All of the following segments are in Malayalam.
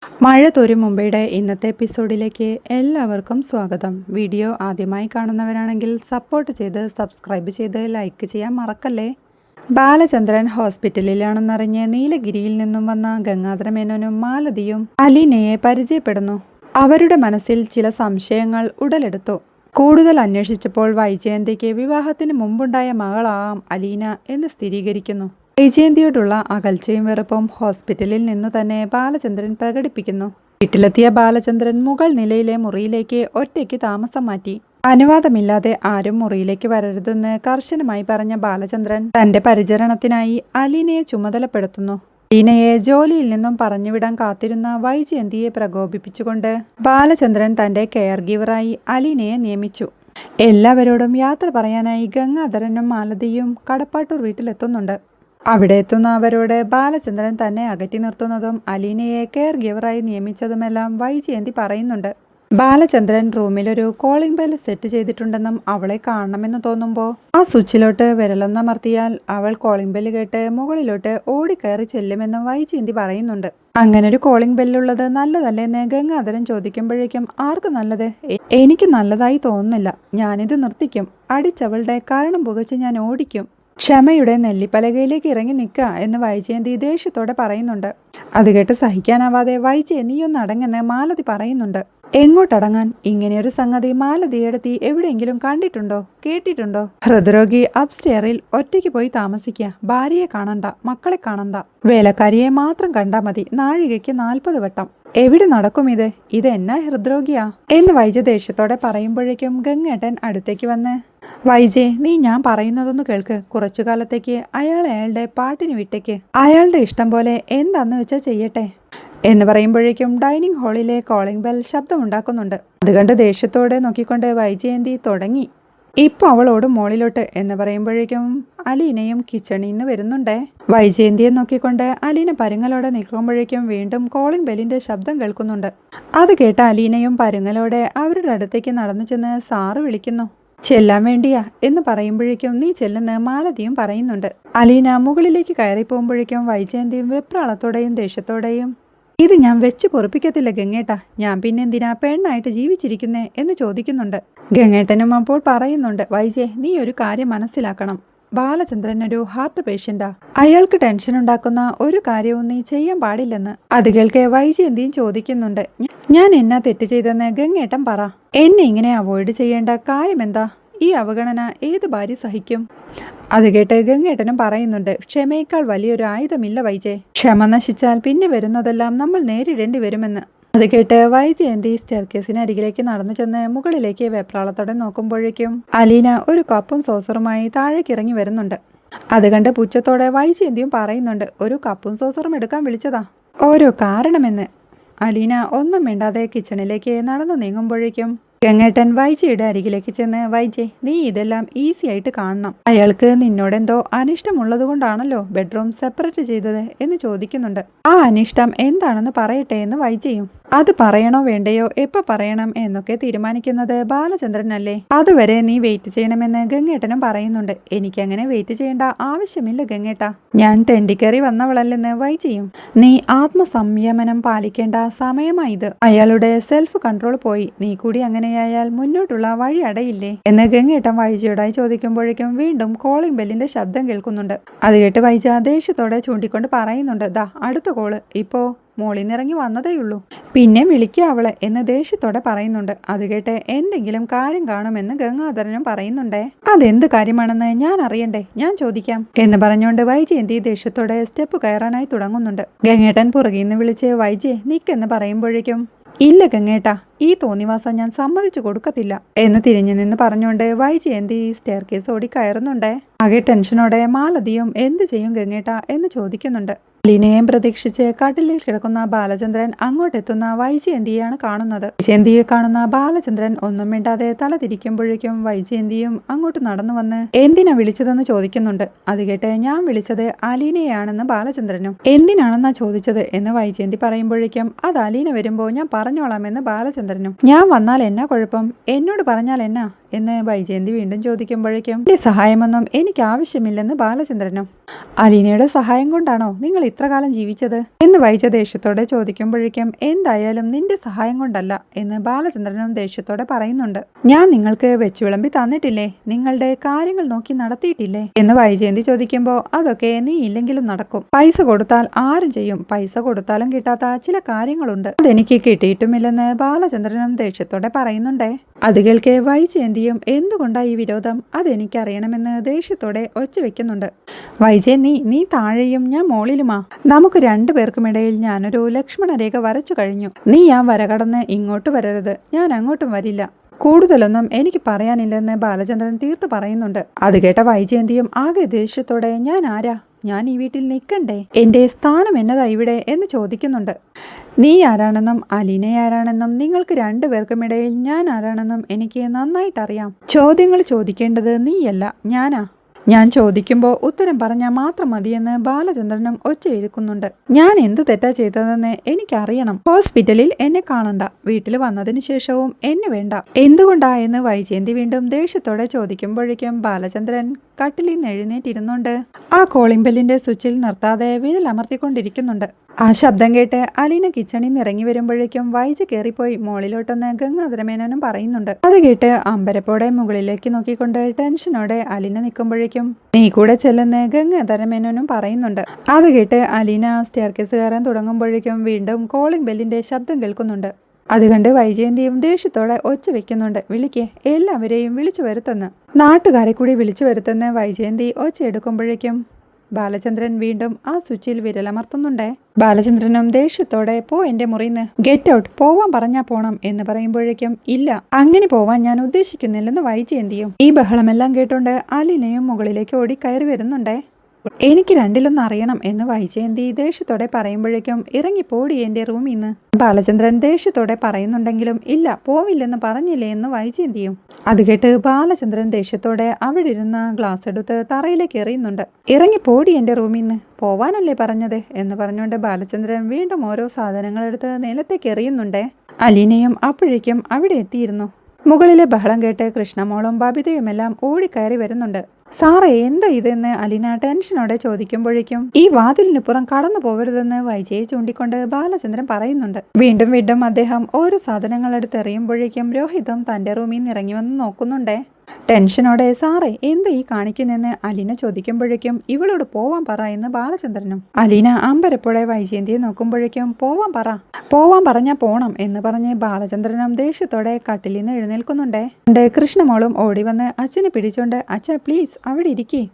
മഴ തോരും മുമ്പയുടെ ഇന്നത്തെ എപ്പിസോഡിലേക്ക് എല്ലാവർക്കും സ്വാഗതം. വീഡിയോ ആദ്യമായി കാണുന്നവരാണെങ്കിൽ സപ്പോർട്ട് ചെയ്ത് സബ്സ്ക്രൈബ് ചെയ്ത് ലൈക്ക് ചെയ്യാൻ മറക്കല്ലേ. ബാലചന്ദ്രൻ ഹോസ്പിറ്റലിലാണെന്നറിഞ്ഞ് നീലഗിരിയിൽ നിന്നും വന്ന ഗംഗാധര മേനോനും മാലതിയും അലീനയെ പരിചയപ്പെടുന്നു. അവരുടെ മനസ്സിൽ ചില സംശയങ്ങൾ ഉടലെടുത്തു. കൂടുതൽ അന്വേഷിച്ചപ്പോൾ വൈജയന്തിക്ക് വിവാഹത്തിന് മുമ്പുണ്ടായ മകളാകാം അലീന എന്ന് സ്ഥിരീകരിക്കുന്നു. വൈജയന്തിയോടുള്ള അകൽച്ചയും വെറുപ്പും ഹോസ്പിറ്റലിൽ നിന്നു തന്നെ ബാലചന്ദ്രൻ പ്രകടിപ്പിക്കുന്നു. വീട്ടിലെത്തിയ ബാലചന്ദ്രൻ മുകൾ നിലയിലെ മുറിയിലേക്ക് ഒറ്റയ്ക്ക് താമസം മാറ്റി. അനുവാദമില്ലാതെ ആരും മുറിയിലേക്ക് വരരുതെന്ന് കർശനമായി പറഞ്ഞ ബാലചന്ദ്രൻ തന്റെ പരിചരണത്തിനായി അലീനയെ ചുമതലപ്പെടുത്തുന്നു. അലീനയെ ജോലിയിൽ നിന്നും പറഞ്ഞുവിടാൻ കാത്തിരുന്ന വൈജയന്തിയെ പ്രകോപിപ്പിച്ചുകൊണ്ട് ബാലചന്ദ്രൻ തന്റെ കെയർ ഗീവറായി അലീനയെ നിയമിച്ചു. എല്ലാവരോടും യാത്ര പറയാനായി ഗംഗാധരനും മാലതിയും കടപ്പാട്ടൂർ വീട്ടിലെത്തുന്നുണ്ട്. അവിടെ എത്തുന്ന അവരോട് ബാലചന്ദ്രൻ തന്നെ അകറ്റി നിർത്തുന്നതും അലീനയെ കെയർ ഗിവറായി നിയമിച്ചതുമെല്ലാം വൈജയന്തി പറയുന്നുണ്ട്. ബാലചന്ദ്രൻ റൂമിലൊരു കോളിംഗ് ബെൽ സെറ്റ് ചെയ്തിട്ടുണ്ടെന്നും അവളെ കാണണമെന്ന് തോന്നുമ്പോൾ ആ സ്വിച്ചിലോട്ട് വിരലൊന്നമർത്തിയാൽ അവൾ കോളിംഗ് ബെല്ല് കേട്ട് മുകളിലോട്ട് ഓടിക്കയറി ചെല്ലുമെന്നും വൈജയന്തി പറയുന്നുണ്ട്. അങ്ങനൊരു കോളിംഗ് ബെല്ലുള്ളത് നല്ലതല്ലേന്ന് ഗംഗാധരൻ ചോദിക്കുമ്പോഴേക്കും ആർക്ക് നല്ലത്? എനിക്ക് നല്ലതായി തോന്നുന്നില്ല. ഞാനിത് നിർത്തിക്കും. അടിച്ചവളുടെ കാരണം പുകച്ച് ഞാൻ ഓടിക്കും. ക്ഷമയുടെ നെല്ലിപ്പലകയിലേക്ക് ഇറങ്ങി നിൽക്കുക എന്ന് വൈജയന്തി ദേഷ്യത്തോടെ പറയുന്നുണ്ട്. അത് കേട്ട് സഹിക്കാനാവാതെ വൈജയന്തി ഒന്ന് അടങ്ങെന്ന് മാലതി പറയുന്നുണ്ട്. എങ്ങോട്ടടങ്ങാൻ? ഇങ്ങനെയൊരു സംഗതി മാലതിയെടുത്തി എവിടെയെങ്കിലും കണ്ടിട്ടുണ്ടോ, കേട്ടിട്ടുണ്ടോ? ഹൃദ്രോഗി അപ്സ്റ്റെയറിൽ ഒറ്റയ്ക്ക് പോയി താമസിക്കുക. ഭാര്യയെ കാണണ്ട, മക്കളെ കാണണ്ട, വേലക്കാരിയെ മാത്രം കണ്ടാൽ മതി. നാഴികയ്ക്ക് 40 വട്ടം. എവിടെ നടക്കും ഇത്? ഇതെന്നാ ഹൃദ്രോഗിയാ എന്ന് വൈജ ദേഷ്യത്തോടെ പറയുമ്പോഴേക്കും ഗംഗേട്ടൻ അടുത്തേക്ക് വന്ന്, വൈജെ, നീ ഞാൻ പറയുന്നതൊന്ന് കേൾക്ക്. കുറച്ചു കാലത്തേക്ക് അയാളുടെ പാട്ടിന് വിട്ടേക്ക്. അയാളുടെ ഇഷ്ടം പോലെ എന്താന്ന് വെച്ചാൽ ചെയ്യട്ടെ എന്ന് പറയുമ്പോഴേക്കും ഡൈനിങ് ഹാളിലെ കോളിംഗ് ബെൽ ശബ്ദമുണ്ടാക്കുന്നുണ്ട്. അത് കണ്ട് ദേഷ്യത്തോടെ നോക്കിക്കൊണ്ട് വൈജയന്തി തുടങ്ങി. ഇപ്പൊ അവളോട് മോളിലോട്ട് എന്ന് പറയുമ്പോഴേക്കും അലീനയും കിച്ചണിൽ നിന്ന് വരുന്നുണ്ടേ. വൈജയന്തിയെ നോക്കിക്കൊണ്ട് അലീന പരുങ്ങലോടെ നിൽക്കുമ്പോഴേക്കും വീണ്ടും കോളിംഗ് ബെല്ലിന്റെ ശബ്ദം കേൾക്കുന്നുണ്ട്. അത് കേട്ട അലീനയും പരുങ്ങലോടെ അവരുടെ അടുത്തേക്ക് നടന്നു ചെന്ന് സാറ് വിളിക്കുന്നു. ചെല്ലാൻ വേണ്ടിയാ എന്ന് പറയുമ്പോഴേക്കും നീ ചെല്ലുന്ന മാലതിയും പറയുന്നുണ്ട്. അലീന മുകളിലേക്ക് കയറി പോകുമ്പോഴേക്കും വൈജയന്തിയും വെപ്രാളത്തോടെയും ദേഷ്യത്തോടെയും ഇത് ഞാൻ വെച്ച് പൊറപ്പിക്കത്തില്ല ഗംഗേട്ട, ഞാൻ പിന്നെന്തിനാ പെണ്ണായിട്ട് ജീവിച്ചിരിക്കുന്നേ എന്ന് ചോദിക്കുന്നുണ്ട്. ഗംഗേട്ടനും അപ്പോൾ പറയുന്നുണ്ട്, വൈജയ്, നീ ഒരു കാര്യം മനസ്സിലാക്കണം. ബാലചന്ദ്രൻ ഒരു ഹാർട്ട് പേഷ്യന്റാ. അയാൾക്ക് ടെൻഷൻ ഉണ്ടാക്കുന്ന ഒരു കാര്യവും നീ ചെയ്യാൻ പാടില്ലെന്ന്. അത് കേൾക്കെ വൈജയന്തിയും ചോദിക്കുന്നുണ്ട്, ഞാൻ എന്നാ തെറ്റ് ചെയ്തെന്ന് ഗംഗേട്ടൻ പറ. എന്നെ ഇങ്ങനെ അവോയ്ഡ് ചെയ്യേണ്ട കാര്യമെന്താ? ഈ അവഗണന ഏത് ഭാര്യ സഹിക്കും? അത് കേട്ട് ഗംഗേട്ടനും പറയുന്നുണ്ട്, ക്ഷമയേക്കാൾ വലിയൊരു ആയുധമില്ല വൈജയ്. ക്ഷമ നശിച്ചാൽ പിന്നെ വരുന്നതെല്ലാം നമ്മൾ നേരിടേണ്ടി വരുമെന്ന്. അത് കേട്ട് വൈജയന്തി സ്റ്റെയർകേസിന് അരികിലേക്ക് നടന്നു ചെന്ന് മുകളിലേക്ക് വെപ്രാളത്തോടെ നോക്കുമ്പോഴേക്കും അലീന ഒരു കപ്പും സോസറുമായി താഴേക്ക് ഇറങ്ങി വരുന്നുണ്ട്. അത് കണ്ട് പുച്ഛത്തോടെ വൈജയന്തിയും പറയുന്നുണ്ട്, ഒരു കപ്പും സോസറും എടുക്കാൻ വിളിച്ചതാ, ഓരോ കാരണമെന്ന്. അലീന ഒന്നും മിണ്ടാതെ കിച്ചണിലേക്ക് നടന്നു നീങ്ങുമ്പോഴേക്കും ഗംഗേട്ടൻ വൈജയുടെ അരികിലേക്ക് ചെന്ന്, വൈജയ്, നീ ഇതെല്ലാം ഈസി ആയിട്ട് കാണണം. അയാൾക്ക് നിന്നോടെന്തോ അനിഷ്ടമുള്ളത് കൊണ്ടാണല്ലോ ബെഡ്റൂം സെപ്പറേറ്റ് ചെയ്തത് എന്ന് ചോദിക്കുന്നുണ്ട്. ആ അനിഷ്ടം എന്താണെന്ന് പറയട്ടെ എന്ന് വൈജയും. അത് പറയണോ വേണ്ടയോ, എപ്പോൾ പറയണം എന്നൊക്കെ തീരുമാനിക്കുന്നത് ബാലചന്ദ്രനല്ലേ. അതുവരെ നീ വെയിറ്റ് ചെയ്യണമെന്ന് ഗംഗേട്ടനും പറയുന്നുണ്ട്. എനിക്കങ്ങനെ വെയിറ്റ് ചെയ്യേണ്ട ആവശ്യമില്ല ഗംഗേട്ട, ഞാൻ തെണ്ടിക്കറി വന്നവളല്ലെന്ന് വൈജയും. നീ ആത്മസംയമനം പാലിക്കേണ്ട സമയമായത്. അയാളുടെ സെൽഫ് കൺട്രോൾ പോയി. നീ കൂടി അങ്ങനെയായാൽ മുന്നോട്ടുള്ള വഴി അടയില്ലേ എന്ന് ഗംഗേട്ടൻ വൈജയോടായി ചോദിക്കുമ്പോഴേക്കും വീണ്ടും കോളിംഗ് ബെല്ലിന്റെ ശബ്ദം കേൾക്കുന്നുണ്ട്. അത് കേട്ട് വൈജ ദേഷ്യത്തോടെ ചൂണ്ടിക്കൊണ്ട് പറയുന്നുണ്ട്, ദാ അടുത്ത കോള് ഇപ്പോ മോളിന്നിറങ്ങി വന്നതേയുള്ളൂ, പിന്നെ വിളിക്കുക അവളെ എന്ന് ദേഷ്യത്തോടെ പറയുന്നുണ്ട്. അത് കേട്ട് എന്തെങ്കിലും കാര്യം കാണുമെന്ന് ഗംഗാധരനും പറയുന്നുണ്ടേ. അതെന്ത് കാര്യമാണെന്ന് ഞാൻ അറിയണ്ടേ, ഞാൻ ചോദിക്കാം എന്ന് പറഞ്ഞുകൊണ്ട് വൈജയന്തി ദേഷ്യത്തോടെ സ്റ്റെപ്പ് കയറാനായി തുടങ്ങുന്നുണ്ട്. ഗംഗേട്ടൻ പുറകിൽ നിന്ന് വിളിച്ച് വൈജയ് നിക്കെന്ന് പറയുമ്പോഴേക്കും ഇല്ല ഗംഗേട്ട, ഈ തോന്നിവാസം ഞാൻ സമ്മതിച്ചു കൊടുക്കത്തില്ല എന്ന് തിരിഞ്ഞു നിന്ന് പറഞ്ഞുകൊണ്ട് വൈജയന്തി സ്റ്റെയർ കേസ് ഓടി കയറുന്നുണ്ടേ. ആകെ ടെൻഷനോടെ മാലതിയും എന്ത് ചെയ്യും ഗംഗേട്ട എന്ന് ചോദിക്കുന്നുണ്ട്. അലീനയും പ്രതീക്ഷിച്ച് കട്ടിലിൽ കിടക്കുന്ന ബാലചന്ദ്രൻ അങ്ങോട്ടെത്തുന്ന വൈജയന്തിയെയാണ് കാണുന്നത്. വൈജയന്തിയെ കാണുന്ന ബാലചന്ദ്രൻ ഒന്നും മിണ്ടാതെ തല തിരിക്കുമ്പോഴേക്കും വൈജയന്തിയും അങ്ങോട്ട് നടന്നു വന്ന് എന്തിനാ വിളിച്ചതെന്ന് ചോദിക്കുന്നുണ്ട്. അത് കേട്ട് ഞാൻ വിളിച്ചത് അലീനയാണെന്ന് ബാലചന്ദ്രനും. എന്തിനാണെന്നാ ചോദിച്ചത് എന്ന് വൈജയന്തി പറയുമ്പോഴേക്കും അത് അലീന വരുമ്പോ ഞാൻ പറഞ്ഞോളാമെന്ന് ബാലചന്ദ്രനും. ഞാൻ വന്നാൽ എന്നാ കുഴപ്പം, എന്നോട് പറഞ്ഞാൽ എന്നാ എന്ന് വൈജയന്തി വീണ്ടും ചോദിക്കുമ്പോഴേക്കും എൻ്റെ സഹായമൊന്നും എനിക്ക് ആവശ്യമില്ലെന്ന് ബാലചന്ദ്രനും. അലീനയുടെ സഹായം കൊണ്ടാണോ നിങ്ങൾ ഇത്ര കാലം ജീവിച്ചത് എന്ന് വൈജ ദേഷ്യത്തോടെ ചോദിക്കുമ്പോഴേക്കും എന്തായാലും നിന്റെ സഹായം കൊണ്ടല്ല എന്ന് ബാലചന്ദ്രനും ദേഷ്യത്തോടെ പറയുന്നുണ്ട്. ഞാൻ നിങ്ങൾക്ക് വെച്ചു വിളമ്പി തന്നിട്ടില്ലേ, നിങ്ങളുടെ കാര്യങ്ങൾ നോക്കി നടത്തിയിട്ടില്ലേ എന്ന് വൈജയന്തി ചോദിക്കുമ്പോൾ അതൊക്കെ നീ ഇല്ലെങ്കിലും നടക്കും. പൈസ കൊടുത്താൽ ആരും ചെയ്യും, പൈസ കൊടുത്താലും കിട്ടാത്ത ചില കാര്യങ്ങളുണ്ട്, അതെനിക്ക് കിട്ടിയിട്ടുമില്ലെന്ന് ബാലചന്ദ്രനും ദേഷ്യത്തോടെ പറയുന്നുണ്ടേ. അത് കേൾക്കെ വൈജയന്തിയും എന്തുകൊണ്ടാ ഈ വിരോധം, അതെനിക്കറിയണമെന്ന് ദേഷ്യത്തോടെ ഒച്ച വെക്കുന്നുണ്ട്. വൈജയന്തി, നീ താഴെയും ഞാൻ മോളിലുമാ, നമുക്ക് രണ്ടുപേർക്കുമിടയിൽ ഞാനൊരു ലക്ഷ്മണരേഖ വരച്ചു കഴിഞ്ഞു. നീ ആ വര കടന്ന് ഇങ്ങോട്ട് വരരുത്, ഞാൻ അങ്ങോട്ടും വരില്ല. കൂടുതലൊന്നും എനിക്ക് പറയാനില്ലെന്ന് ബാലചന്ദ്രൻ തീർത്ത് പറയുന്നുണ്ട്. അത് കേട്ട വൈജയന്തിയും ആകെ ദേഷ്യത്തോടെ ഞാൻ ആരാ, ഞാൻ ഈ വീട്ടിൽ നിൽക്കണ്ടേ, എൻ്റെ സ്ഥാനം എന്നതാ ഇവിടെ എന്ന് ചോദിക്കുന്നുണ്ട്. നീ ആരാണെന്നും അലീന ആരാണെന്നും നിങ്ങൾക്ക് രണ്ടുപേർക്കുമിടയിൽ ഞാൻ ആരാണെന്നും എനിക്ക് നന്നായിട്ടറിയാം. ചോദ്യങ്ങൾ ചോദിക്കേണ്ടത് നീയല്ല, ഞാനാ. ഞാൻ ചോദിക്കുമ്പോൾ ഉത്തരം പറഞ്ഞാൽ മാത്രം മതിയെന്ന് ബാലചന്ദ്രനും ഒച്ചയെഴുക്കുന്നുണ്ട്. ഞാൻ എന്ത് തെറ്റാ ചെയ്തതെന്ന് എനിക്കറിയണം. ഹോസ്പിറ്റലിൽ എന്നെ കാണണ്ട, വീട്ടിൽ വന്നതിന് ശേഷവും എന്നെ വേണ്ട. എന്തുകൊണ്ടാ എന്ന് വൈജയന്തി വീണ്ടും ദേഷ്യത്തോടെ ചോദിക്കുമ്പോഴേക്കും ബാലചന്ദ്രൻ കട്ടിലിൽ നിന്ന് എഴുന്നേറ്റിരുന്നുണ്ട് ആ കോളിംഗ് ബെല്ലിന്റെ സ്വിച്ചിൽ നിർത്താതെ വിരലമർത്തിക്കൊണ്ടിരിക്കുന്നുണ്ട്. ആ ശബ്ദം കേട്ട് അലീന കിച്ചണിൽ നിന്ന് ഇറങ്ങി വരുമ്പോഴേക്കും വൈജ കയറിപ്പോയി മോളിലോട്ടെന്ന് ഗംഗാധരമേനോനും പറയുന്നുണ്ട്. അത് കേട്ട് അമ്പരപ്പോടെ മുകളിലേക്ക് നോക്കിക്കൊണ്ട് ടെൻഷനോടെ അലീന നിൽക്കുമ്പോഴേക്കും നീ കൂടെ ചെല്ലുന്ന ഗംഗാധരമേനോനും പറയുന്നുണ്ട്. അത് കേട്ട് അലീന സ്റ്റെയർകേസ് കയറാൻ തുടങ്ങുമ്പോഴേക്കും വീണ്ടും കോളിംഗ് ബെല്ലിന്റെ ശബ്ദം കേൾക്കുന്നുണ്ട്. അത് കണ്ട് വൈജയന്തിയും ദേഷ്യത്തോടെ ഒച്ച വെക്കുന്നുണ്ട്. വിളിക്കേ, എല്ലാവരെയും വിളിച്ചു വരുത്തുന്നു. നാട്ടുകാരെ കൂടി വിളിച്ചു വരുത്തുന്ന വൈജയന്തി ഒച്ച എടുക്കുമ്പോഴേക്കും ബാലചന്ദ്രൻ വീണ്ടും ആ സ്വിച്ചിൽ വിരലമർത്തുന്നുണ്ടേ. ബാലചന്ദ്രനും ദേഷ്യത്തോടെ പോ എൻ്റെ മുറിന്ന്, ഗെറ്റ് ഔട്ട്, പോവാൻ പറഞ്ഞാ പോണം എന്ന് പറയുമ്പോഴേക്കും ഇല്ല, അങ്ങനെ പോവാൻ ഞാൻ ഉദ്ദേശിക്കുന്നില്ലെന്ന് വൈജയന്തിയും. ഈ ബഹളമെല്ലാം കേട്ടോണ്ട് അലീനയും മുകളിലേക്ക് ഓടി കയറി വരുന്നുണ്ടേ. എനിക്ക് രണ്ടിലൊന്നും അറിയണം എന്ന് വൈജയന്തി ദേഷ്യത്തോടെ പറയുമ്പോഴേക്കും ഇറങ്ങിപ്പോടി എൻ്റെ റൂമിൽ നിന്ന് ബാലചന്ദ്രൻ ദേഷ്യത്തോടെ പറയുന്നുണ്ടെങ്കിലും ഇല്ല, പോവില്ലെന്ന് പറഞ്ഞില്ലേ എന്ന് വൈജയന്തിയും. അത് കേട്ട് ബാലചന്ദ്രൻ ദേഷ്യത്തോടെ അവിടെ ഇരുന്ന ഗ്ലാസ് എടുത്ത് തറയിലേക്ക് എറിയുന്നുണ്ട്. ഇറങ്ങിപ്പോടി എൻ്റെ റൂമിൽ നിന്ന്, പോവാനല്ലേ പറഞ്ഞത് എന്ന് പറഞ്ഞുകൊണ്ട് ബാലചന്ദ്രൻ വീണ്ടും ഓരോ സാധനങ്ങളെടുത്ത് നിലത്തേക്ക് എറിയുന്നുണ്ടേ. അലീനയും അപ്പോഴേക്കും അവിടെ എത്തിയിരുന്നു. മുകളിലെ ബഹളം കേട്ട് കൃഷ്ണമോളും ബബിതയുമെല്ലാം ഓടിക്കയറി വരുന്നുണ്ട്. സാറേ, എന്താ ഇതെന്ന് അലീന ടെൻഷനോടെ ചോദിക്കുമ്പോഴേക്കും ഈ വാതിലിനുപുറം കടന്നു പോകരുതെന്ന് വൈജയെ ചൂണ്ടിക്കൊണ്ട് ബാലചന്ദ്രൻ പറയുന്നുണ്ട്. വീണ്ടും വീണ്ടും അദ്ദേഹം ഓരോ സാധനങ്ങൾ എടുത്തെറിയുമ്പോഴേക്കും രോഹിതും തന്റെ റൂമിൽ നിന്ന് ഇറങ്ങി വന്ന് നോക്കുന്നുണ്ടേ. ടെൻഷനോടെ സാറേ എന്താ ഈ കാണിക്കുന്നെന്ന് അലീന ചോദിക്കുമ്പോഴേക്കും ഇവളോട് പോവാൻ പറ എന്ന് ബാലചന്ദ്രനും. അലീന അമ്പരപ്പോടെ വൈജയന്തിയെ നോക്കുമ്പോഴേക്കും പോവാൻ പറഞ്ഞാ പോണം എന്ന് പറഞ്ഞ് ബാലചന്ദ്രനും ദേഷ്യത്തോടെ കട്ടിലിൽ നിന്ന് എഴുന്നേൽക്കുന്നുണ്ടേ. കൃഷ്ണമോളും ഓടി വന്ന് അച്ഛനെ പിടിച്ചോണ്ട് അച്ഛാ പ്ലീസ് അവിടെ ഇരിക്കേ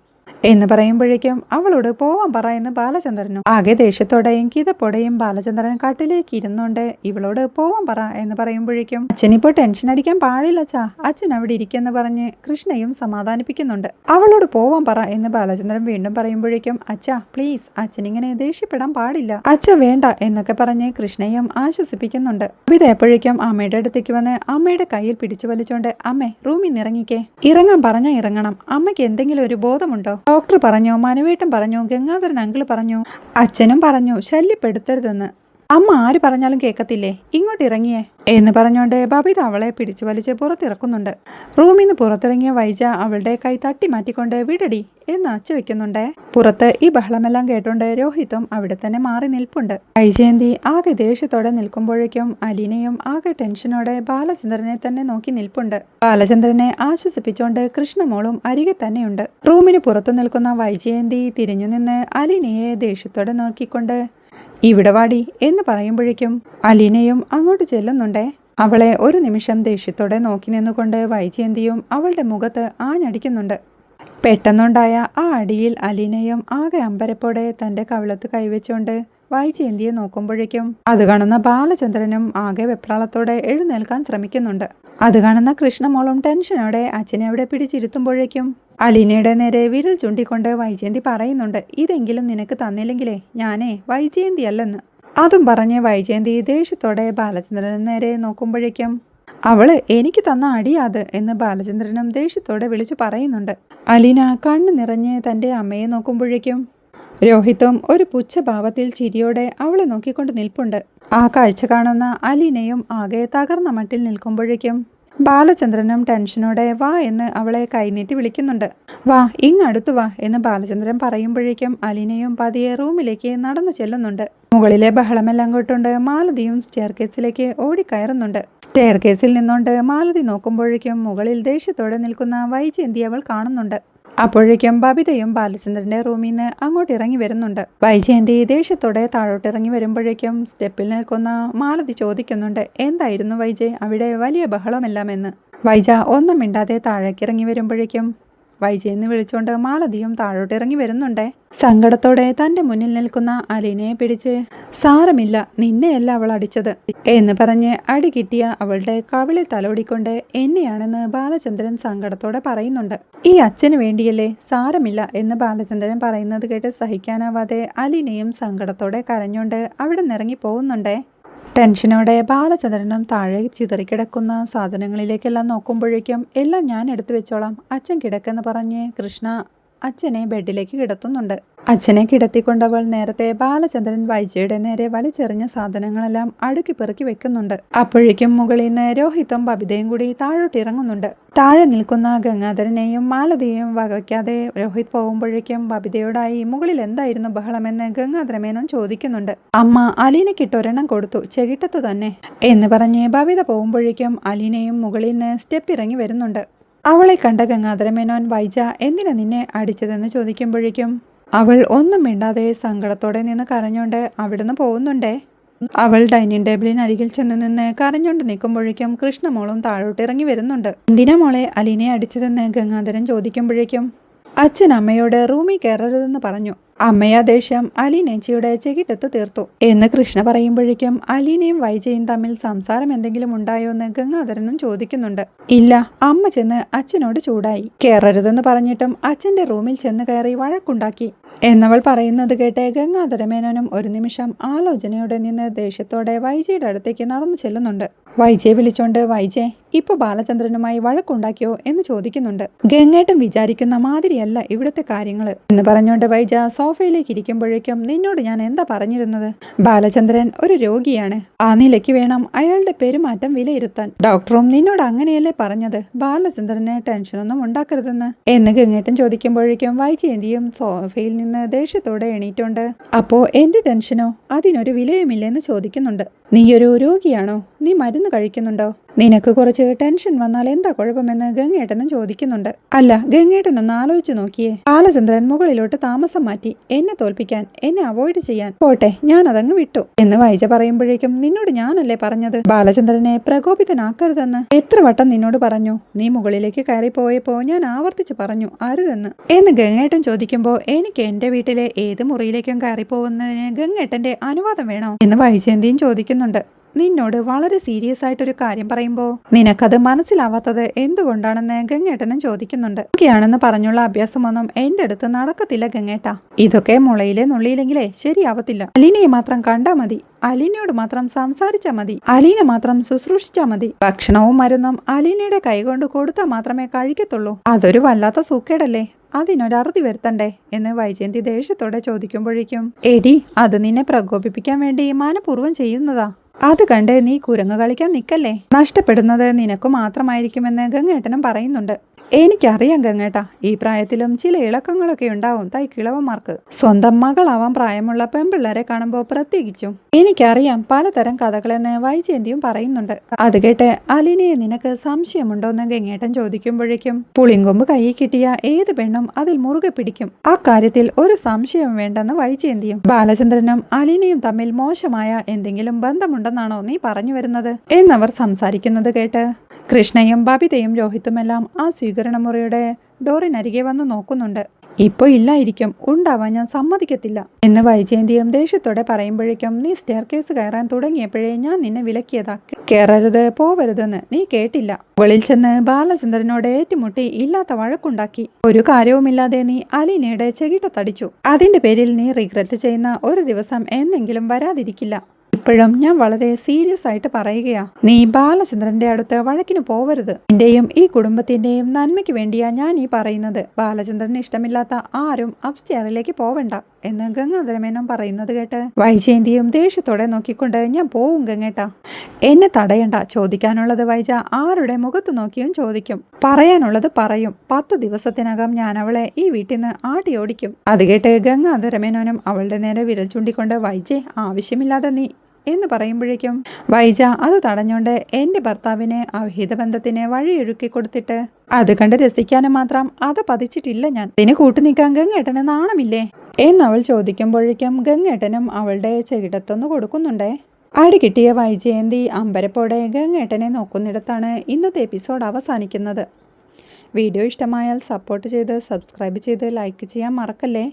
എന്ന് പറയുമ്പോഴേക്കും അവളോട് പോവാൻ പറ എന്ന് ബാലചന്ദ്രനും. ആകെ ദേഷ്യത്തോടെയും കിതപ്പോടെയും ബാലചന്ദ്രൻ കട്ടിലേക്ക് ഇരുന്നുകൊണ്ട് ഇവളോട് പോവാൻ പറ എന്ന് പറയുമ്പോഴേക്കും അച്ഛനിപ്പോ ടെൻഷൻ അടിക്കാൻ പാടില്ല അച്ഛാ, അച്ഛൻ അവിടെ ഇരിക്കെന്ന് പറഞ്ഞ് കൃഷ്ണയും സമാധാനിപ്പിക്കുന്നുണ്ട്. അവളോട് പോവാൻ പറ എന്ന് ബാലചന്ദ്രൻ വീണ്ടും പറയുമ്പോഴേക്കും അച്ഛാ പ്ലീസ്, അച്ഛനിങ്ങനെ ദേഷ്യപ്പെടാൻ പാടില്ല, അച്ഛ വേണ്ട എന്നൊക്കെ പറഞ്ഞ് കൃഷ്ണയും ആശ്വസിപ്പിക്കുന്നുണ്ട്. ഇത് എപ്പോഴേക്കും അമ്മയുടെ അടുത്തേക്ക് വന്ന് അമ്മയുടെ കയ്യിൽ പിടിച്ചു വലിച്ചോണ്ട് അമ്മേ റൂമിൽ നിന്ന് ഇറങ്ങിക്കേ, ഇറങ്ങാൻ പറഞ്ഞാ ഇറങ്ങണം, അമ്മയ്ക്ക് എന്തെങ്കിലും ഒരു ബോധമുണ്ടോ, ഡോക്ടർ പറഞ്ഞു, മനുവേട്ടൻ പറഞ്ഞു, ഗംഗാധരൻ അങ്കിള് പറഞ്ഞു, അച്ഛനും പറഞ്ഞു ശല്യപ്പെടുത്തരുതെന്ന്. അമ്മ ആര് പറഞ്ഞാലും കേൾക്കത്തില്ലേ, ഇങ്ങോട്ട് ഇറങ്ങിയേ എന്ന് പറഞ്ഞുകൊണ്ട് ബബിത അവളെ പിടിച്ചു വലിച്ച് പുറത്തിറക്കുന്നുണ്ട്. റൂമിൽ നിന്ന് പുറത്തിറങ്ങിയ വൈജ അവളുടെ കൈ തട്ടി മാറ്റിക്കൊണ്ട് വിടടി എന്ന് അച്ചു വെക്കുന്നുണ്ടേ. പുറത്ത് ഈ ബഹളമെല്ലാം കേട്ടോണ്ട് രോഹിത്തും അവിടെ തന്നെ മാറി നിൽപ്പുണ്ട്. വൈജയന്തി ആകെ ദേഷ്യത്തോടെ നിൽക്കുമ്പോഴേക്കും അലീനയും ആകെ ടെൻഷനോടെ ബാലചന്ദ്രനെ തന്നെ നോക്കി നിൽപ്പുണ്ട്. ബാലചന്ദ്രനെ ആശ്വസിപ്പിച്ചോണ്ട് കൃഷ്ണമോളും അരികെ തന്നെയുണ്ട്. റൂമിന് പുറത്തു നിൽക്കുന്ന വൈജയന്തി തിരിഞ്ഞു നിന്ന് അലീനയെ ദേഷ്യത്തോടെ നോക്കിക്കൊണ്ട് ഇവിടെ വാടി എന്ന് പറയുമ്പോഴേക്കും അലീനയും അങ്ങോട്ട് ചെല്ലുന്നുണ്ടേ. അവളെ ഒരു നിമിഷം ദേഷ്യത്തോടെ നോക്കി നിന്നുകൊണ്ട് വൈജയന്തിയും അവളുടെ മുഖത്ത് ആഞ്ഞടിക്കുന്നുണ്ട്. പെട്ടെന്നുണ്ടായ ആ അടിയിൽ അലീനയും ആകെ അമ്പരപ്പോടെ തൻ്റെ കവിളത്ത് കൈവച്ചുകൊണ്ട് വൈജയന്തിയെ നോക്കുമ്പോഴേക്കും അത് കാണുന്ന ബാലചന്ദ്രനും ആകെ വെപ്രാളത്തോടെ എഴുന്നേൽക്കാൻ ശ്രമിക്കുന്നുണ്ട്. അത് കാണുന്ന കൃഷ്ണമോളും ടെൻഷനോടെ അച്ഛനെ അവിടെ പിടിച്ചിരുത്തുമ്പോഴേക്കും അലീനയുടെ നേരെ വിരൽ ചൂണ്ടിക്കൊണ്ട് വൈജയന്തി പറയുന്നുണ്ട്, ഇതെങ്കിലും നിനക്ക് തന്നില്ലെങ്കിലേ ഞാനേ വൈജയന്തി അല്ലെന്ന്. അതും പറഞ്ഞ് വൈജയന്തി ദേഷ്യത്തോടെ ബാലചന്ദ്രന് നേരെ നോക്കുമ്പോഴേക്കും അവള് എനിക്ക് തന്ന അടിയാത് എന്ന് ബാലചന്ദ്രനും ദേഷ്യത്തോടെ വിളിച്ചു പറയുന്നുണ്ട്. അലീന കണ്ണു നിറഞ്ഞ് തൻ്റെ അമ്മയെ നോക്കുമ്പോഴേക്കും രോഹിത്തും ഒരു പുച്ഛഭാവത്തിൽ ചിരിയോടെ അവളെ നോക്കിക്കൊണ്ട് നിൽപ്പുണ്ട്. ആ കാഴ്ച കാണുന്ന അലീനയും ആകെ തകർന്ന മട്ടിൽ നിൽക്കുമ്പോഴേക്കും ബാലചന്ദ്രനും ടെൻഷനോടെ വാ എന്ന് അവളെ കൈനീട്ടി വിളിക്കുന്നുണ്ട്. വാ, ഇങ്ങടുത്തു വാ എന്ന് ബാലചന്ദ്രൻ പറയുമ്പോഴേക്കും അലീനയും പതിയെ റൂമിലേക്ക് നടന്നു ചെല്ലുന്നുണ്ട്. മുകളിലെ ബഹളമെല്ലാം കേട്ടുകൊണ്ട് മാലതിയും സ്റ്റെയർ കേസിലേക്ക് ഓടിക്കയറുന്നുണ്ട്. സ്റ്റെയർ കേസിൽ നിന്നുകൊണ്ട് മാലതി നോക്കുമ്പോഴേക്കും മുകളിൽ ദേഷ്യത്തോടെ നിൽക്കുന്ന വൈജയന്തി അവൾ കാണുന്നുണ്ട്. അപ്പോഴേക്കും ബബിതയും ബാലചന്ദ്രന്റെ റൂമിൽ നിന്ന് അങ്ങോട്ട് ഇറങ്ങി വരുന്നുണ്ട്. വൈജയന്തി ദേഷ്യത്തോടെ താഴോട്ടിറങ്ങി വരുമ്പോഴേക്കും സ്റ്റെപ്പിൽ നിൽക്കുന്ന മാലതി ചോദിക്കുന്നുണ്ട്, എന്തായിരുന്നു വൈജയ് അവിടെ വലിയ ബഹളമെല്ലാം എന്ന്. വൈജ ഒന്നും മിണ്ടാതെ താഴേക്കിറങ്ങി വരുമ്പോഴേക്കും വൈജയെന്ന് വിളിച്ചുകൊണ്ട് മാലതിയും താഴോട്ടിറങ്ങി വരുന്നുണ്ടേ. സങ്കടത്തോടെ തന്റെ മുന്നിൽ നിൽക്കുന്ന അലീനയെ പിടിച്ച്, സാരമില്ല, നിന്നെയല്ല അവൾ അടിച്ചത് എന്ന് പറഞ്ഞ് അടി കിട്ടിയ അവളുടെ കവിളിൽ തലോടിക്കൊണ്ട് എന്നെയാണെന്ന് ബാലചന്ദ്രൻ സങ്കടത്തോടെ പറയുന്നുണ്ട്. ഈ അച്ഛന് വേണ്ടിയല്ലേ, സാരമില്ല എന്ന് ബാലചന്ദ്രൻ പറയുന്നത് കേട്ട് സഹിക്കാനാവാതെ അലീനയും സങ്കടത്തോടെ കരഞ്ഞുകൊണ്ട് അവിടെ നിന്നിറങ്ങി പോകുന്നുണ്ടേ. ടെൻഷനോടെ ബാലചന്ദ്രനും താഴെ ചിതറിക്കിടക്കുന്ന സാധനങ്ങളിലേക്കെല്ലാം നോക്കുമ്പോഴേക്കും എല്ലാം ഞാൻ എടുത്തു വെച്ചോളാം, അച്ഛൻ കിടക്കെന്ന് പറഞ്ഞ് കൃഷ്ണ അച്ഛനെ ബെഡിലേക്ക് കിടത്തുന്നുണ്ട്. അച്ഛനെ കിടത്തിക്കൊണ്ടവൾ നേരത്തെ ബാലചന്ദ്രൻ വൈജയുടെ നേരെ വലിച്ചെറിഞ്ഞ സാധനങ്ങളെല്ലാം അടുക്കി പെറുക്കി വെക്കുന്നുണ്ട്. അപ്പോഴേക്കും മുകളിൽ നിന്ന് രോഹിത്തും ബബിതയും കൂടി താഴോട്ടിറങ്ങുന്നുണ്ട്. താഴെ നിൽക്കുന്ന ഗംഗാധരനെയും മാലതിയെയും വകവയ്ക്കാതെ രോഹിത് പോകുമ്പോഴേക്കും ബബിതയോടായി മുകളിൽ എന്തായിരുന്നു ബഹളമെന്ന് ഗംഗാധരമേനോൻ ചോദിക്കുന്നുണ്ട്. അമ്മ അലീനയ്ക്കിട്ടൊരെണ്ണം കൊടുത്തു, ചെകിട്ടത്ത് തന്നെ എന്ന് പറഞ്ഞ് ബബിത പോകുമ്പോഴേക്കും അലീനയും മുകളിൽ നിന്ന് സ്റ്റെപ്പ് ഇറങ്ങി വരുന്നുണ്ട്. അവളെ കണ്ട ഗംഗാധരമേനോൻ വൈജ എന്തിനാ നിന്നെ അടിച്ചതെന്ന് ചോദിക്കുമ്പോഴേക്കും അവൾ ഒന്നും മിണ്ടാതെ സങ്കടത്തോടെ നിന്ന് കരഞ്ഞോണ്ട് അവിടുന്ന് പോകുന്നുണ്ടേ. അവൾ ഡൈനിങ് ടേബിളിനരികിൽ ചെന്ന് നിന്ന് കരഞ്ഞോണ്ട് നിൽക്കുമ്പോഴേക്കും കൃഷ്ണമോളും താഴോട്ടിറങ്ങി വരുന്നുണ്ട്. എന്തിനാ മോളെ അലീനയെ അടിച്ചതെന്ന് ഗംഗാധരൻ ചോദിക്കുമ്പോഴേക്കും അച്ഛൻ അമ്മയോട് റൂമിൽ കയറരുതെന്ന് പറഞ്ഞു. അമ്മയാ ദേഷ്യം അലീനേച്ചിയുടെ ചെകിട്ടത്ത് തീർത്തു എന്ന് കൃഷ്ണ പറയുമ്പോഴേക്കും അലീനയും വൈജയും തമ്മിൽ സംസാരം എന്തെങ്കിലും ഉണ്ടായോ എന്ന് ഗംഗാധരനും ചോദിക്കുന്നുണ്ട്. ഇല്ല, അമ്മ ചെന്ന് അച്ഛനോട് ചൂടായി. കയറരുതെന്ന് പറഞ്ഞിട്ടും അച്ഛന്റെ റൂമിൽ ചെന്ന് കയറി വഴക്കുണ്ടാക്കി എന്നവൾ പറയുന്നത് കേട്ട് ഗംഗാധരമേനോനും ഒരു നിമിഷം ആലോചനയോടെ നിന്ന് ദേഷ്യത്തോടെ വൈജയുടെ അടുത്തേക്ക് നടന്നു ചെല്ലുന്നുണ്ട്. വൈജയെ വിളിച്ചോണ്ട് വൈജെ ഇപ്പൊ ബാലചന്ദ്രനുമായി വഴക്കുണ്ടാക്കിയോ എന്ന് ചോദിക്കുന്നുണ്ട്. ഗംഗേട്ടൻ വിചാരിക്കുന്ന മാതിരിയല്ല ഇവിടുത്തെ കാര്യങ്ങള് എന്ന് പറഞ്ഞോണ്ട് വൈജ സോഫയിലേക്ക് ഇരിക്കുമ്പോഴേക്കും നിന്നോട് ഞാൻ എന്താ പറഞ്ഞിരുന്നത്, ബാലചന്ദ്രൻ ഒരു രോഗിയാണ്, ആ നിലയ്ക്ക് വേണം അയാളുടെ പെരുമാറ്റം വിലയിരുത്താൻ. ഡോക്ടറും നിന്നോട് അങ്ങനെയല്ലേ പറഞ്ഞത്, ബാലചന്ദ്രന് ടെൻഷനൊന്നും ഉണ്ടാക്കരുതെന്ന് എന്ന് ഗംഗേട്ടൻ ചോദിക്കുമ്പോഴേക്കും വൈജയന്തിയും സോഫയിൽ നിന്ന് ദേഷ്യത്തോടെ എണീറ്റുണ്ട്. അപ്പോ എന്റെ ടെൻഷനോ, അതിനൊരു വിലയുമില്ലെന്ന് ചോദിക്കുന്നുണ്ട്. നീയൊരു രോഗിയാണോ, നീ മരുന്ന് കഴിക്കുന്നുണ്ടോ, നിനക്ക് കുറച്ച് ടെൻഷൻ വന്നാൽ എന്താ കുഴപ്പമെന്ന് ഗംഗേട്ടനും ചോദിക്കുന്നുണ്ട്. അല്ല, ഗംഗേട്ടനൊന്ന് ആലോചിച്ച് നോക്കിയേ, ബാലചന്ദ്രൻ മുകളിലോട്ട് താമസം മാറ്റി എന്നെ തോൽപ്പിക്കാൻ, എന്നെ അവോയ്ഡ് ചെയ്യാൻ. പോട്ടെ, ഞാൻ അതങ്ങ് വിട്ടു എന്ന് വൈജ പറയുമ്പോഴേക്കും നിന്നോട് ഞാനല്ലേ പറഞ്ഞത് ബാലചന്ദ്രനെ പ്രകോപിതനാക്കരുതെന്ന്. എത്ര വട്ടം നിന്നോട് പറഞ്ഞു, നീ മുകളിലേക്ക് കയറിപ്പോയപ്പോ ഞാൻ ആവർത്തിച്ച് പറഞ്ഞു അരുതെന്ന് എന്ന് ഗംഗേട്ടൻ ചോദിക്കുമ്പോ എനിക്ക് എന്റെ വീട്ടിലെ ഏത് മുറിയിലേക്കും കയറിപ്പോകുന്നതിന് ഗംഗേട്ടന്റെ അനുവാദം വേണോ എന്ന് വൈജയന്തിയും ചോദിക്കുന്നുണ്ട്. നിന്നോട് വളരെ സീരിയസ് ആയിട്ടൊരു കാര്യം പറയുമ്പോൾ നിനക്കത് മനസ്സിലാവാത്തത് എന്തുകൊണ്ടാണെന്ന് ഗംഗേട്ടനും ചോദിക്കുന്നുണ്ട്. ാണെന്ന് പറഞ്ഞുള്ള അഭ്യാസമൊന്നും എന്റെ അടുത്ത് നടക്കത്തില്ല ഗംഗേട്ട. ഇതൊക്കെ മുളയിലെ നുള്ളിയില്ലെങ്കിലേ ശരിയാവത്തില്ല. അലീനയെ മാത്രം കണ്ടാ മതി, അലീനയോട് മാത്രം സംസാരിച്ചാൽ മതി, അലീന മാത്രം ശുശ്രൂഷിച്ചാൽ മതി, ഭക്ഷണവും മരുന്നും അലീനയുടെ കൈകൊണ്ട് കൊടുത്താൽ മാത്രമേ കഴിക്കത്തുള്ളൂ. അതൊരു വല്ലാത്ത സൂക്കേടല്ലേ, അതിനൊരറുതി വരുത്തണ്ടേ എന്ന് വൈജയന്തി ദേഷ്യത്തോടെ ചോദിക്കുമ്പോഴേക്കും എടി അത് നിന്നെ പ്രകോപിപ്പിക്കാൻ വേണ്ടി മനഃപൂർവ്വം ചെയ്യുന്നതാ, അത് കണ്ട് നീ കുരങ്ങ് കളിക്കാൻ നിൽക്കല്ലേ, നഷ്ടപ്പെടുന്നത് നിനക്ക് മാത്രമായിരിക്കുമെന്ന് ഗംഗേട്ടനും പറയുന്നുണ്ട്. എനിക്കറിയാം ഗംഗേട്ട, ഈ പ്രായത്തിലും ചില ഇളക്കങ്ങളൊക്കെ ഉണ്ടാവും തൈക്കിളവന്മാർക്ക്, സ്വന്തം മകളാവാൻ പ്രായമുള്ള പെൺപിള്ളേരെ കാണുമ്പോൾ പ്രത്യേകിച്ചും. എനിക്കറിയാം പലതരം കഥകളെന്ന് വൈജയന്തിയും പറയുന്നുണ്ട്. അത് കേട്ട് അലീനയെ നിനക്ക് സംശയമുണ്ടോന്ന് ഗംഗേട്ടൻ ചോദിക്കുമ്പോഴേക്കും പുളിങ്കൊമ്പ് കൈയിൽ കിട്ടിയ ഏത് പെണ്ണും അതിൽ മുറുകെ പിടിക്കും, അക്കാര്യത്തിൽ ഒരു സംശയവും വേണ്ടെന്ന് വൈജയന്തിയും. ബാലചന്ദ്രനും അലീനയും തമ്മിൽ മോശമായ എന്തെങ്കിലും ബന്ധമുണ്ടെന്നാണോ നീ പറഞ്ഞു വരുന്നത് എന്നവർ സംസാരിക്കുന്നത് കേട്ട് കൃഷ്ണയും ബബിതയും രോഹിത്തുമെല്ലാം ആ സ്വീകരണമുറിയുടെ ഡോറിനരികെ വന്ന് നോക്കുന്നുണ്ട്. ഇപ്പൊ ഇല്ലായിരിക്കും, ഉണ്ടാവാൻ ഞാൻ സമ്മതിക്കത്തില്ല എന്ന് വൈജയന്തിയും ദേഷ്യത്തോടെ പറയുമ്പോഴേക്കും നീ സ്റ്റെയർ കേസ് കയറാൻ തുടങ്ങിയപ്പോഴേ ഞാൻ നിന്നെ വിലക്കിയതാ, കയറരുത് പോവരുതെന്ന്, നീ കേട്ടില്ല. മുകളിൽ ചെന്ന് ബാലചന്ദ്രനോട് ഏറ്റുമുട്ടി ഇല്ലാത്ത വഴക്കുണ്ടാക്കി. ഒരു കാര്യവുമില്ലാതെ നീ അലീനയുടെ ചെകിട്ടത്തടിച്ചു. അതിന്റെ പേരിൽ നീ റിഗ്രറ്റ് ചെയ്യുന്ന ഒരു ദിവസം എന്നെങ്കിലും വരാതിരിക്കില്ല. ഇപ്പോഴും ഞാൻ വളരെ സീരിയസ് ആയിട്ട് പറയുകയാ, നീ ബാലചന്ദ്രന്റെ അടുത്ത് വഴക്കിന് പോവരുത്. നിന്റെയും ഈ കുടുംബത്തിന്റെയും നന്മയ്ക്ക് വേണ്ടിയാ ഞാൻ ഈ പറയുന്നത്. ബാലചന്ദ്രന് ഇഷ്ടമില്ലാത്ത ആരും അപ്സ്റ്റെയറിലേക്ക് പോവണ്ട എന്ന് ഗംഗാധരമേനോൻ പറയുന്നത് കേട്ട് വൈജയന്തിയും ദേഷ്യത്തോടെ നോക്കിക്കൊണ്ട് ഞാൻ പോവും ഗംഗേട്ട, എന്നെ തടയണ്ട. ചോദിക്കാനുള്ളത് വൈജ ആരുടെ മുഖത്ത് നോക്കിയും ചോദിക്കും. പറയാനുള്ളത് പറയും. 10 ദിവസത്തിനകം ഞാൻ അവളെ ഈ വീട്ടിൽ നിന്ന് ആട്ടി ഓടിക്കും. അത് കേട്ട് ഗംഗാധരമേനോനും അവളുടെ നേരെ വിരൽ ചൂണ്ടിക്കൊണ്ട് വൈജെ ആവശ്യമില്ലാതെ നീ എന്ന് പറയുമ്പോഴേക്കും വൈജ അത് തടഞ്ഞുകൊണ്ട് എൻ്റെ ഭർത്താവിനെ അവിഹിത ബന്ധത്തിന് വഴിയൊരുക്കി കൊടുത്തിട്ട് അത് കണ്ട് രസിക്കാനും മാത്രം അത് പതിച്ചിട്ടില്ല ഞാൻ. ഇതിന് കൂട്ടുനിൽക്കാൻ ഗംഗേട്ടന് നാണമില്ലേ എന്നവൾ ചോദിക്കുമ്പോഴേക്കും ഗംഗേട്ടനും അവളുടെ ചെകിടത്തൊന്ന് കൊടുക്കുന്നുണ്ടേ. അടി കിട്ടിയ വൈജയന്തി അമ്പരപ്പോടെ ഗംഗേട്ടനെ നോക്കുന്നിടത്താണ് ഇന്നത്തെ എപ്പിസോഡ് അവസാനിക്കുന്നത്. വീഡിയോ ഇഷ്ടമായാൽ സപ്പോർട്ട് ചെയ്ത് സബ്സ്ക്രൈബ് ചെയ്ത് ലൈക്ക് ചെയ്യാൻ മറക്കല്ലേ.